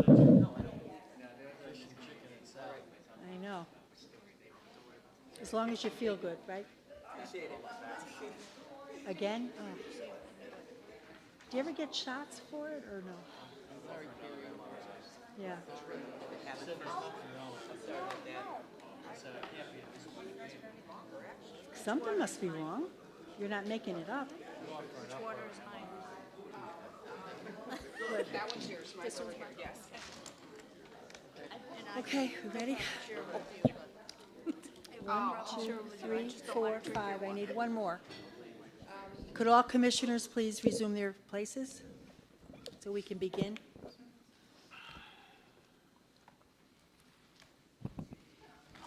I know. As long as you feel good, right? Again? Oh. Do you ever get shots for it or no? Yeah. Something must be wrong. You're not making it up. Which water is mine? Good. That one's yours, this one's mine, yes. Okay, we ready? One, two, three, four, five. I need one more. Could all commissioners please resume their places so we can begin?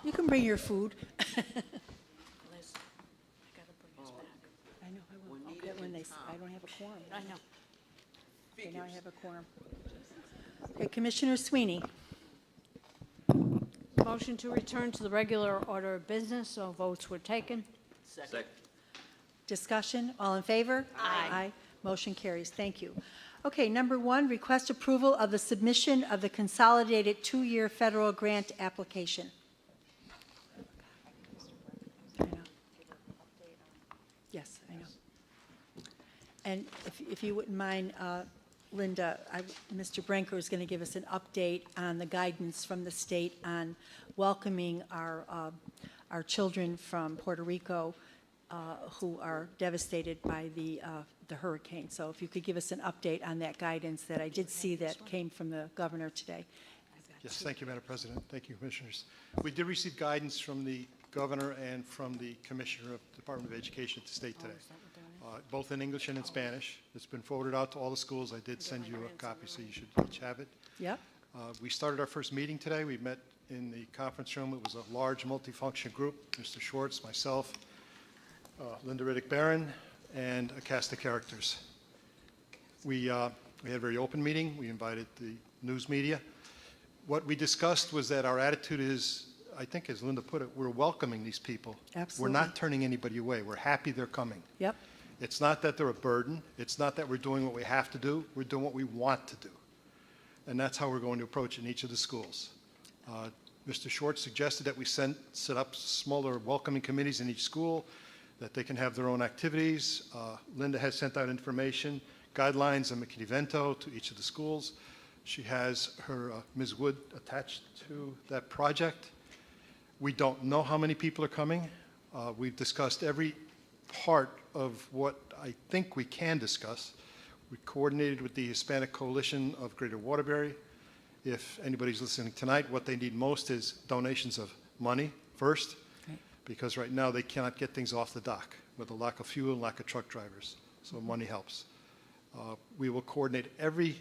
You can bring your food. Liz, I gotta bring this back. I know, I will. I'll get when they, I don't have a quorum. I know. Okay, now I have a quorum. Okay, Commissioner Sweeney. Motion to return to the regular order of business, so votes were taken. Second. Discussion, all in favor? Aye. Motion carries, thank you. Okay, number one, request approval of the submission of the consolidated two-year federal grant application. I know. Yes, I know. And if you wouldn't mind, Linda, Mr. Brinker is going to give us an update on the guidance from the state on welcoming our children from Puerto Rico who are devastated by the hurricane. So if you could give us an update on that guidance that I did see that came from the governor today. Yes, thank you, Madam President. Thank you, Commissioners. We did receive guidance from the governor and from the Commissioner of the Department of Education at the state today, both in English and in Spanish. It's been forwarded out to all the schools. I did send you a copy, so you should each have it. Yep. We started our first meeting today. We met in the conference room. It was a large multifunction group, Mr. Schwartz, myself, Linda Riddick-Barron, and a cast of characters. We had a very open meeting. We invited the news media. What we discussed was that our attitude is, I think as Linda put it, we're welcoming these people. Absolutely. We're not turning anybody away. We're happy they're coming. Yep. It's not that they're a burden. It's not that we're doing what we have to do. We're doing what we want to do. And that's how we're going to approach it in each of the schools. Mr. Schwartz suggested that we set up smaller welcoming committees in each school, that they can have their own activities. Linda has sent out information, guidelines on McKinney-Vento to each of the schools. She has her Ms. Wood attached to that project. We don't know how many people are coming. We've discussed every part of what I think we can discuss. We coordinated with the Hispanic Coalition of Greater Waterbury. If anybody's listening tonight, what they need most is donations of money first, because right now they cannot get things off the dock with the lack of fuel and lack of truck drivers. So money helps. We will coordinate every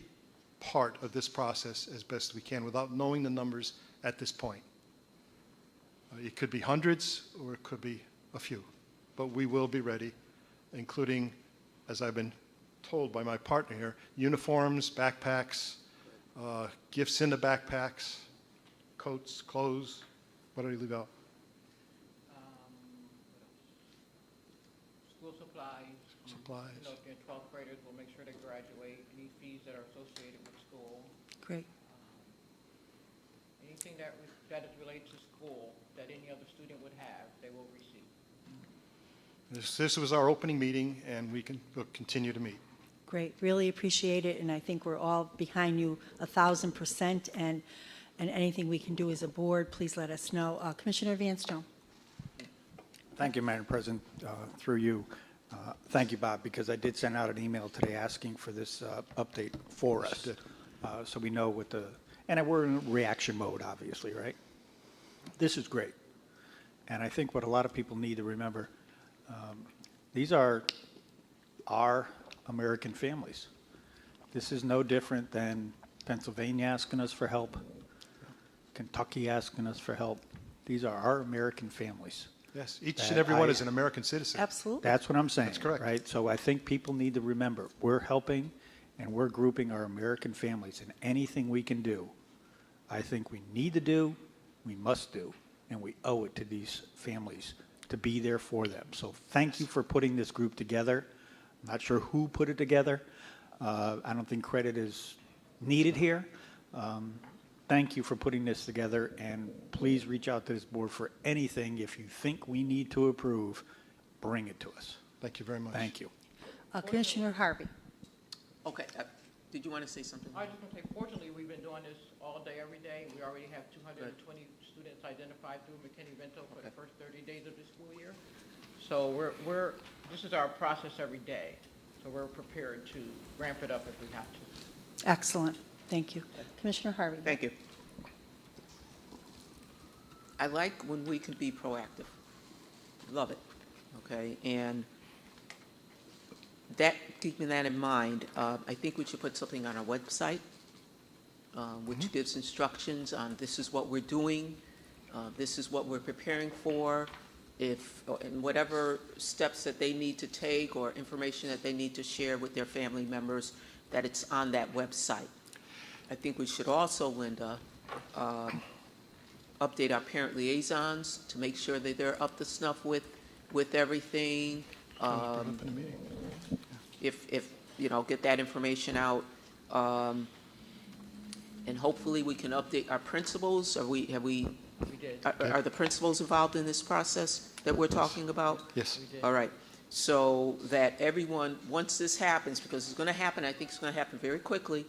part of this process as best we can without knowing the numbers at this point. It could be hundreds or it could be a few, but we will be ready, including, as I've been told by my partner here, uniforms, backpacks, gifts in the backpacks, coats, clothes. What did I leave out? School supplies. Supplies. You know, if they're 12th graders, we'll make sure they graduate. Any fees that are associated with school. Great. Anything that is related to school that any other student would have, they will receive. This was our opening meeting, and we'll continue to meet. Great, really appreciate it, and I think we're all behind you 1,000%, and anything we can do as a board, please let us know. Commissioner Vanstone. Thank you, Madam President, through you. Thank you, Bob, because I did send out an email today asking for this update for us. So we know what and we're in reaction mode, obviously, right? This is great. And I think what a lot of people need to remember, these are our American families. This is no different than Pennsylvania asking us for help, Kentucky asking us for help. These are our American families. Yes, each and every one is an American citizen. Absolutely. That's what I'm saying. That's correct. Right? So I think people need to remember, we're helping and we're grouping our American families, and anything we can do, I think we need to do, we must do, and we owe it to these families to be there for them. So thank you for putting this group together. I'm not sure who put it together. I don't think credit is needed here, Thank you for putting this together, and please reach out to this board for anything. If you think we need to approve, bring it to us. Thank you very much. Thank you. Commissioner Harvey. Okay, did you want to say something? I was just going to say, fortunately, we've been doing this all day, every day. We already have 220 students identified through McKinney-Vento for the first 30 days of the school year. So this is our process every day. So we're prepared to ramp it up if we have to. Excellent. Thank you. Commissioner Harvey. Thank you. I like when we can be proactive. Love it, okay? And keeping that in mind, I think we should put something on our website, which gives instructions on this is what we're doing, this is what we're preparing for, and whatever steps that they need to take or information that they need to share with their family members, that it's on that website. I think we should also, Linda, update our parent liaisons to make sure that they're up to snuff with everything. If get that information out, and hopefully we can update our principals. We did. Are the principals involved in this process that we're talking about? Yes. We did. All right, so that everyone, once this happens, because it's going to happen, I think it's going to happen very quickly,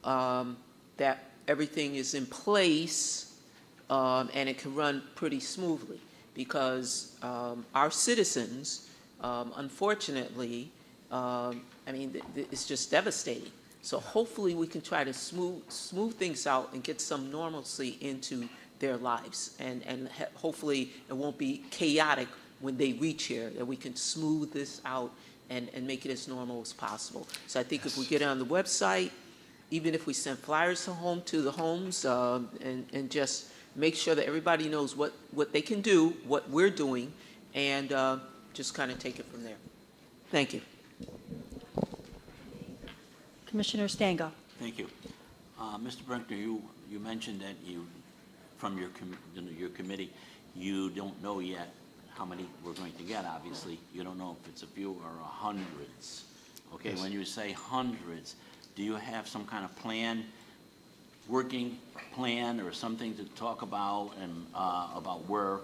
that everything is in place and it can run pretty smoothly, because our citizens, unfortunately, it's just devastating. So hopefully we can try to smooth things out and get some normalcy into their lives, and hopefully it won't be chaotic when they reach here, that we can smooth this out and make it as normal as possible. So I think if we get it on the website, even if we send flyers to the homes, and just make sure that everybody knows what they can do, what we're doing, and just kind of take it from there. Thank you. Commissioner Stango. Thank you. Mr. Brunkner, you mentioned that from your committee, you don't know yet how many we're going to get, obviously. You don't know if it's a few or hundreds. Okay, yes. When you say hundreds, do you have some kind of working plan or something to talk about, and about where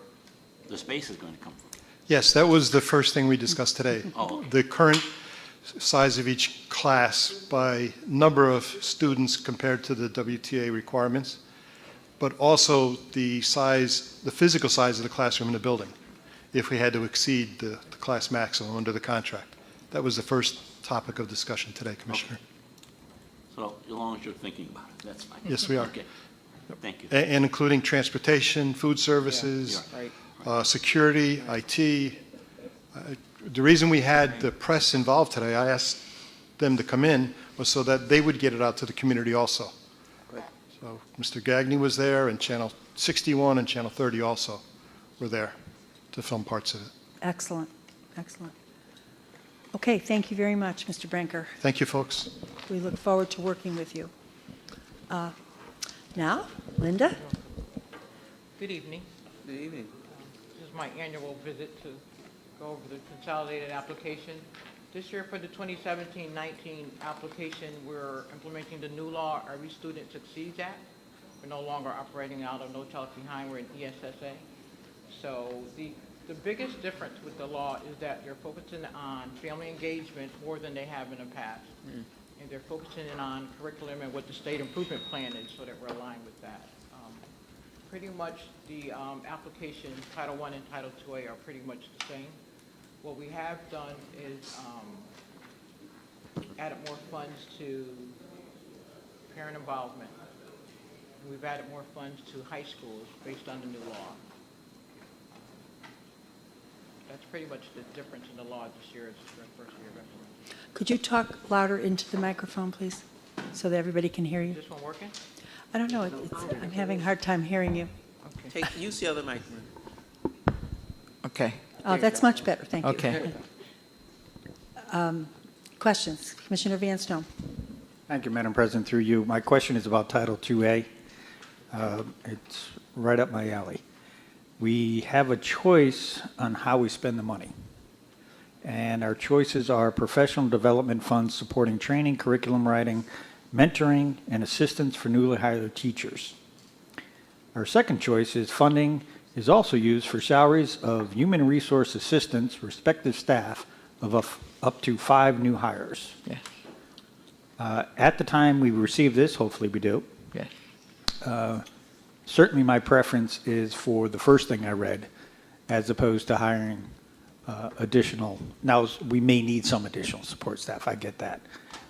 the space is going to come from? Yes, that was the first thing we discussed today. Oh, okay. The current size of each class by number of students compared to the WTA requirements, but also the physical size of the classroom in the building, if we had to exceed the class maximum under the contract. That was the first topic of discussion today, Commissioner. Okay. So as long as you're thinking about it, that's fine. Yes, we are. Okay. Thank you. And including transportation, food services, Right. security, IT. The reason we had the press involved today, I asked them to come in, was so that they would get it out to the community also. Good. So Mr. Gagné was there, and Channel 61 and Channel 30 also were there to film parts of it. Excellent. Excellent. Okay, thank you very much, Mr. Branker. Thank you, folks. We look forward to working with you. Now, Linda? Good evening. Good evening. This is my annual visit to go over the consolidated application. This year for the 2017-19 application, we're implementing the new law, Every Student Succeeds Act. We're no longer operating out of No Child Left Behind, we're in ESSA. So the biggest difference with the law is that they're focusing on family engagement more than they have in the past. And they're focusing on curriculum and what the state improvement plan is, so that we're aligned with that. Pretty much the application, Title I and Title II are pretty much the same. What we have done is added more funds to parent involvement. We've added more funds to high schools based on the new law. That's pretty much the difference in the law this year. It's the first year of implementation. Could you talk louder into the microphone, please, so that everybody can hear you? Is this one working? I don't know. I'm having a hard time hearing you. Okay. Use the other microphone. Okay. Oh, that's much better. Thank you. Okay. Questions? Commissioner Van Stone. Thank you, Madam President, through you. My question is about Title IIA. It's right up my alley. We have a choice on how we spend the money. And our choices are professional development funds supporting training, curriculum writing, mentoring, and assistance for newly hired teachers. Our second choice is funding is also used for salaries of human resource assistants, respective staff of up to 5 new hires. Yes, At the time we receive this, hopefully we do, yes. certainly my preference is for the first thing I read, as opposed to hiring additional. Now, we may need some additional support staff, I get that.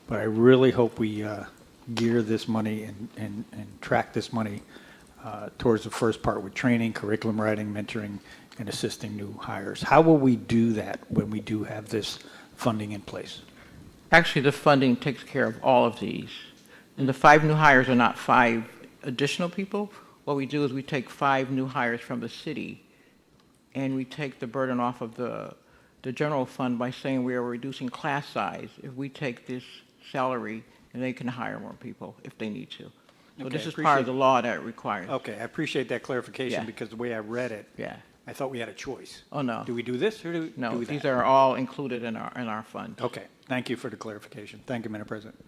But I really hope we gear this money and track this money towards the first part with training, curriculum writing, mentoring, and assisting new hires. How will we do that when we do have this funding in place? Actually, the funding takes care of all of these. And the 5 new hires are not 5 additional people. What we do is we take 5 new hires from the city, and we take the burden off of the general fund by saying we are reducing class size if we take this salary, and they can hire more people if they need to. So Okay, this is part appreciate- of the law that it requires. Okay, I appreciate that clarification Yeah. because the way I read it, Yeah. I thought we had a choice. Oh, no. Do we do this or do we No, do these that? are all included in our fund. Okay, thank you for the clarification. Thank you, Madam President.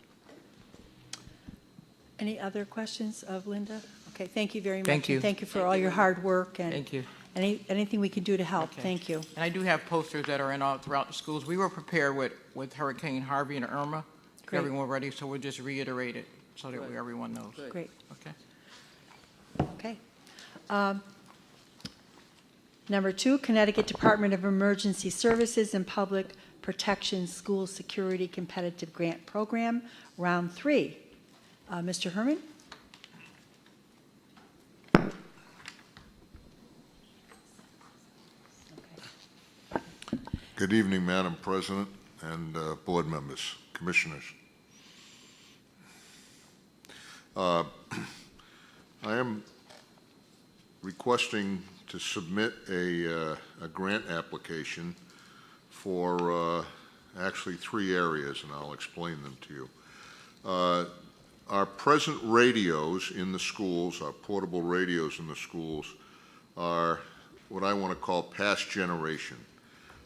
Any other questions of Linda? Okay, thank you very much. Thank you. And thank you for all your hard work and Thank you. anything we can do to help. Okay. Thank you. And I do have posters that are in all throughout the schools. We were prepared with Hurricane Harvey and Irma. Great. Everyone ready, so we'll just reiterate it so that everyone knows. Great. Okay. Okay. Number 2, Connecticut Department of Emergency Services and Public Protection School Security Competitive Grant Program, Round 3. Mr. Herman? Good evening, Madam President and board members, commissioners. I am requesting to submit a grant application for actually 3 areas, and I'll explain them to you. Our present radios in the schools, our portable radios in the schools, are what I want to call past generation.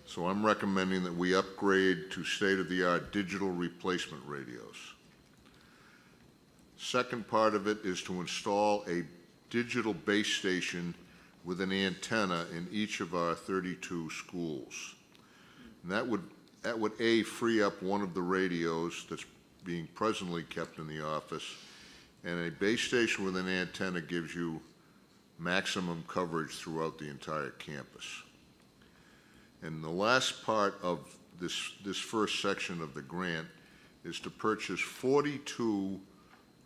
So I'm recommending that we upgrade to state-of-the-art digital replacement radios. Second part of it is to install a digital base station with an antenna in each of our 32 schools. And that would A, free up one of the radios that's being presently kept in the office, and a base station with an antenna gives you maximum coverage throughout the entire campus. And the last part of this first section of the grant is to purchase 42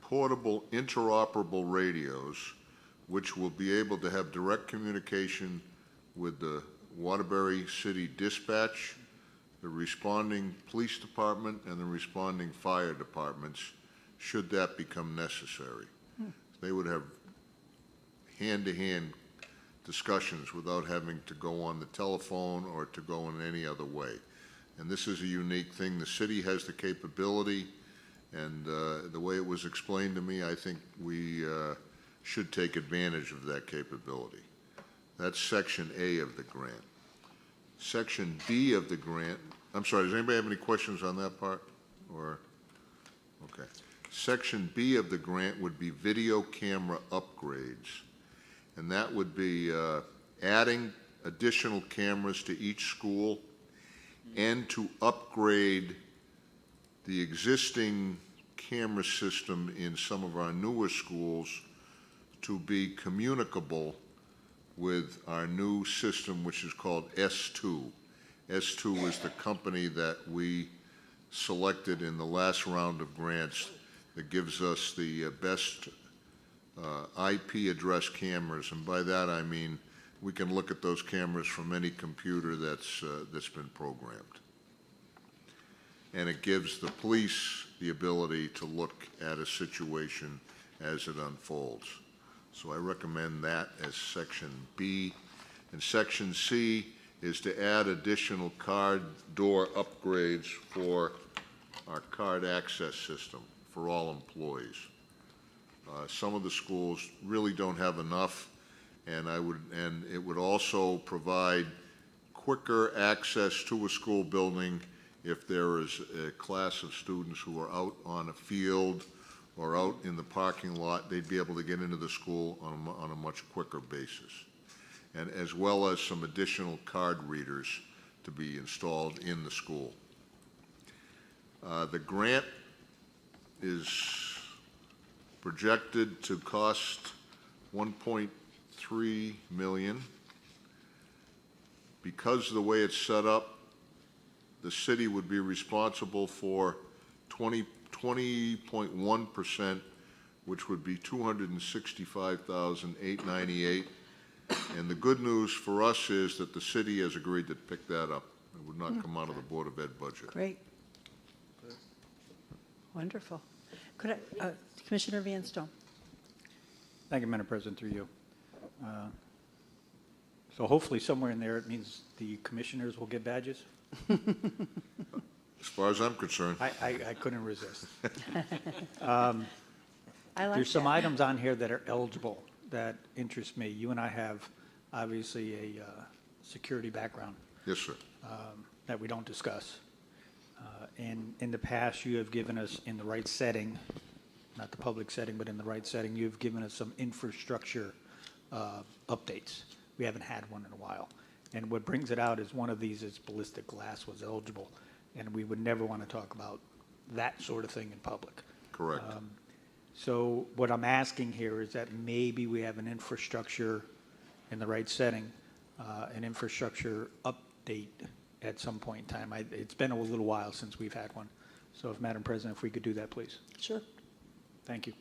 portable interoperable radios, which will be able to have direct communication with the Waterbury City Dispatch, the responding police department, and the responding fire departments, should that become necessary. They would have hand-to-hand discussions without having to go on the telephone or to go in any other way. And this is a unique thing. The city has the capability, and the way it was explained to me, I think we should take advantage of that capability. That's Section A of the grant. Section B of the grant, I'm sorry, does anybody have any questions on that part? Or, okay. Section B of the grant would be video camera upgrades. And that would be adding additional cameras to each school and to upgrade the existing camera system in some of our newer schools to be communicable with our new system, which is called S2. S2 is the company that we selected in the last round of grants that gives us the best IP address cameras, and by that I mean we can look at those cameras from any computer that's been programmed. And it gives the police the ability to look at a situation as it unfolds. So I recommend that as Section B. And Section C is to add additional card door upgrades for our card access system for all employees. Some of the schools really don't have enough, and it would also provide quicker access to a school building if there is a class of students who are out on a field or out in the parking lot, they'd be able to get into the school on a much quicker basis. And as well as some additional card readers to be installed in the school. The grant is projected to cost $1.3 million. Because of the way it's set up, the city would be responsible for 20.1%, which would be $265,898. And the good news for us is that the city has agreed to pick that up. It would not come out of the Board of Ed budget. Great. Wonderful. Could I, Commissioner Van Stone? Thank you, Madam President, through you. So hopefully somewhere in there, it means the commissioners will get badges? As far as I'm concerned. I couldn't resist. I like There's some that. items on here that are eligible that interest me. You and I have obviously a security background Yes, sir. that we don't discuss. And in the past, you have given us in the right setting, not the public setting, but in the right setting, you've given us some infrastructure updates. We haven't had one in a while. And what brings it out is one of these is ballistic glass was eligible, and we would never want to talk about that sort of thing in public. Correct. So what I'm asking here is that maybe we have an infrastructure in the right setting, an infrastructure update at some point in time. It's been a little while since we've had one. So if Madam President, if we could do that, please. Sure. Thank you.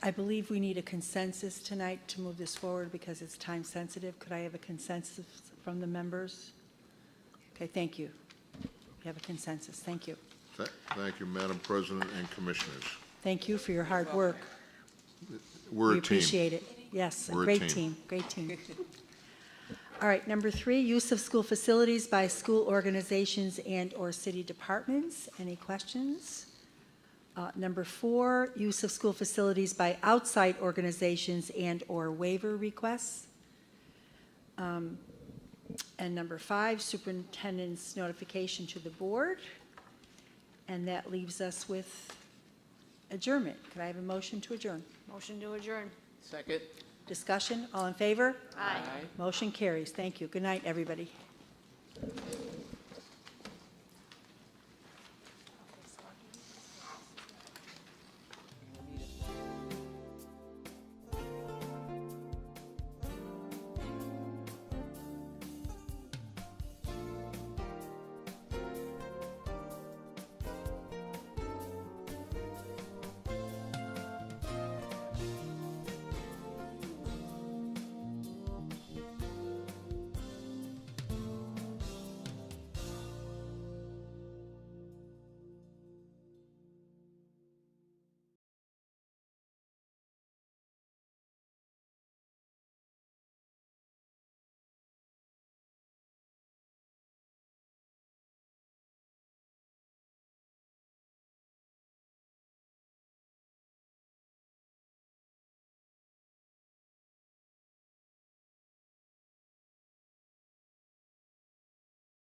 I believe we need a consensus tonight to move this forward because it's time sensitive. Could I have a consensus from the members? Okay, thank you. We have a consensus. Thank you. Thank you, Madam President and Commissioners. Thank you for your hard work. We're We a team. appreciate it. Yes, a We're a great team. team, great team. All right, number 3, use of school facilities by school organizations and/or city departments. Any questions? Number 4, use of school facilities by outside organizations and/or waiver requests. And number 5, superintendent's notification to the board. And that leaves us with adjournment. Could I have a motion to adjourn? Motion to adjourn. Second? Discussion, all in favor? Aye. Motion carries. Thank you. Good night, everybody.